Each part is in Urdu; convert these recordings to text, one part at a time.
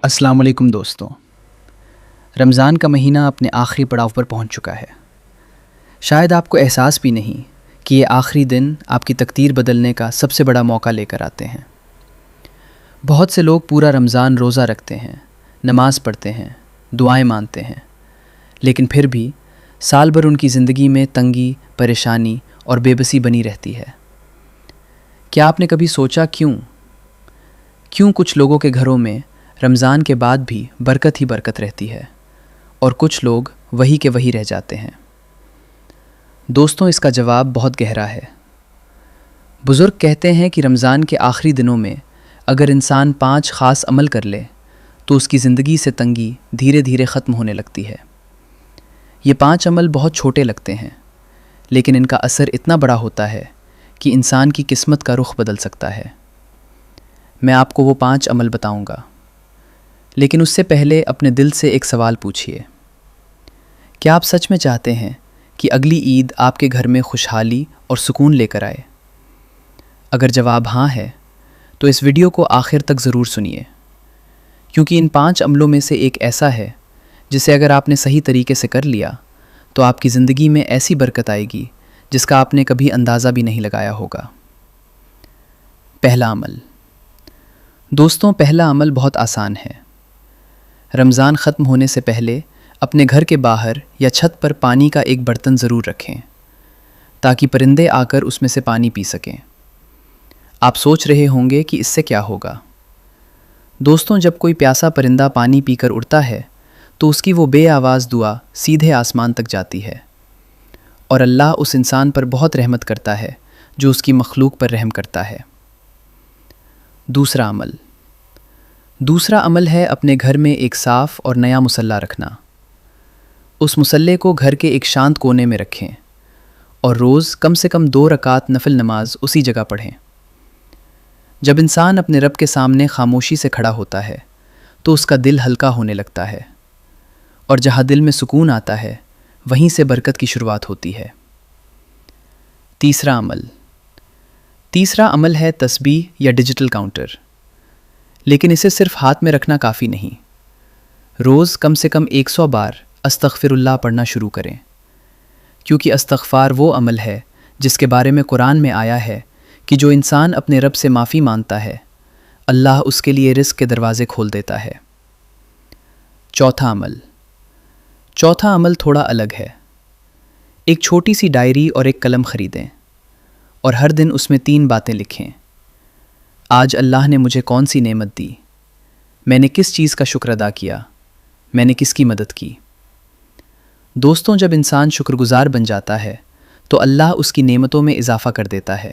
السلام علیکم دوستوں، رمضان کا مہینہ اپنے آخری پڑاؤ پر پہنچ چکا ہے۔ شاید آپ کو احساس بھی نہیں کہ یہ آخری دن آپ کی تقدیر بدلنے کا سب سے بڑا موقع لے کر آتے ہیں۔ بہت سے لوگ پورا رمضان روزہ رکھتے ہیں، نماز پڑھتے ہیں، دعائیں مانتے ہیں، لیکن پھر بھی سال بھر ان کی زندگی میں تنگی، پریشانی اور بے بسی بنی رہتی ہے۔ کیا آپ نے کبھی سوچا کیوں کچھ لوگوں کے گھروں میں رمضان کے بعد بھی برکت ہی برکت رہتی ہے اور کچھ لوگ وہی کے وہی رہ جاتے ہیں؟ دوستوں، اس کا جواب بہت گہرا ہے۔ بزرگ کہتے ہیں کہ رمضان کے آخری دنوں میں اگر انسان 5 خاص عمل کر لے تو اس کی زندگی سے تنگی دھیرے دھیرے ختم ہونے لگتی ہے۔ یہ 5 عمل بہت چھوٹے لگتے ہیں، لیکن ان کا اثر اتنا بڑا ہوتا ہے کہ انسان کی قسمت کا رخ بدل سکتا ہے۔ میں آپ کو وہ 5 عمل بتاؤں گا، لیکن اس سے پہلے اپنے دل سے ایک سوال پوچھیے۔ کیا آپ سچ میں چاہتے ہیں کہ اگلی عید آپ کے گھر میں خوشحالی اور سکون لے کر آئے؟ اگر جواب ہاں ہے تو اس ویڈیو کو آخر تک ضرور سنیے، کیونکہ ان 5 عملوں میں سے ایک ایسا ہے جسے اگر آپ نے صحیح طریقے سے کر لیا تو آپ کی زندگی میں ایسی برکت آئے گی جس کا آپ نے کبھی اندازہ بھی نہیں لگایا ہوگا۔ پہلا عمل۔ دوستوں، پہلا عمل بہت آسان ہے۔ رمضان ختم ہونے سے پہلے اپنے گھر کے باہر یا چھت پر پانی کا ایک برتن ضرور رکھیں تاکہ پرندے آ کر اس میں سے پانی پی سکیں۔ آپ سوچ رہے ہوں گے کہ اس سے کیا ہوگا؟ دوستوں، جب کوئی پیاسا پرندہ پانی پی کر اڑتا ہے تو اس کی وہ بے آواز دعا سیدھے آسمان تک جاتی ہے، اور اللہ اس انسان پر بہت رحمت کرتا ہے جو اس کی مخلوق پر رحم کرتا ہے۔ دوسرا عمل ہے اپنے گھر میں ایک صاف اور نیا مصلی رکھنا۔ اس مصلی کو گھر کے ایک شانت کونے میں رکھیں اور روز کم سے کم 2 رکعت نفل نماز اسی جگہ پڑھیں۔ جب انسان اپنے رب کے سامنے خاموشی سے کھڑا ہوتا ہے تو اس کا دل ہلکا ہونے لگتا ہے، اور جہاں دل میں سکون آتا ہے وہیں سے برکت کی شروعات ہوتی ہے۔ تیسرا عمل ہے تسبیح یا ڈیجیٹل کاؤنٹر، لیکن اسے صرف ہاتھ میں رکھنا کافی نہیں۔ روز کم سے کم 100 بار استغفر اللہ پڑھنا شروع کریں، کیونکہ استغفار وہ عمل ہے جس کے بارے میں قرآن میں آیا ہے کہ جو انسان اپنے رب سے معافی مانگتا ہے، اللہ اس کے لیے رزق کے دروازے کھول دیتا ہے۔ چوتھا عمل تھوڑا الگ ہے۔ ایک چھوٹی سی ڈائری اور ایک قلم خریدیں اور ہر دن اس میں 3 باتیں لکھیں۔ آج اللہ نے مجھے کون سی نعمت دی؟ میں نے کس چیز کا شکر ادا کیا؟ میں نے کس کی مدد کی؟ دوستوں، جب انسان شکر گزار بن جاتا ہے تو اللہ اس کی نعمتوں میں اضافہ کر دیتا ہے۔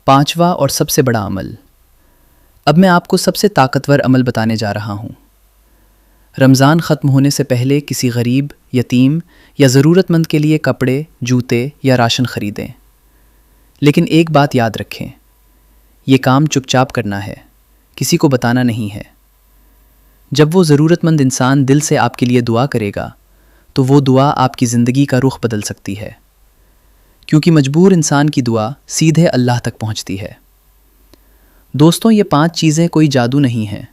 5واں اور سب سے بڑا عمل۔ اب میں آپ کو سب سے طاقتور عمل بتانے جا رہا ہوں۔ رمضان ختم ہونے سے پہلے کسی غریب، یتیم یا ضرورت مند کے لیے کپڑے، جوتے یا راشن خریدیں۔ لیکن ایک بات یاد رکھیں، یہ کام چپ چاپ کرنا ہے، کسی کو بتانا نہیں ہے۔ جب وہ ضرورت مند انسان دل سے آپ کے لیے دعا کرے گا تو وہ دعا آپ کی زندگی کا رخ بدل سکتی ہے، کیونکہ مجبور انسان کی دعا سیدھے اللہ تک پہنچتی ہے۔ دوستوں، یہ 5 چیزیں کوئی جادو نہیں ہیں،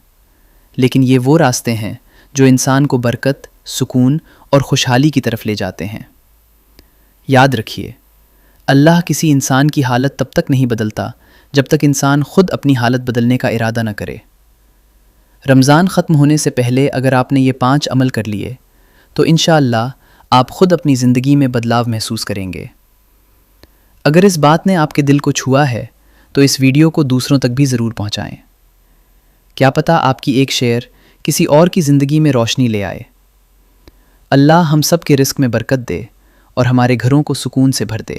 لیکن یہ وہ راستے ہیں جو انسان کو برکت، سکون اور خوشحالی کی طرف لے جاتے ہیں۔ یاد رکھیے، اللہ کسی انسان کی حالت تب تک نہیں بدلتا جب تک انسان خود اپنی حالت بدلنے کا ارادہ نہ کرے۔ رمضان ختم ہونے سے پہلے اگر آپ نے یہ 5 عمل کر لیے تو انشاءاللہ آپ خود اپنی زندگی میں بدلاؤ محسوس کریں گے۔ اگر اس بات نے آپ کے دل کو چھوا ہے تو اس ویڈیو کو دوسروں تک بھی ضرور پہنچائیں۔ کیا پتہ آپ کی ایک شیئر کسی اور کی زندگی میں روشنی لے آئے۔ اللہ ہم سب کے رزق میں برکت دے اور ہمارے گھروں کو سکون سے بھر دے۔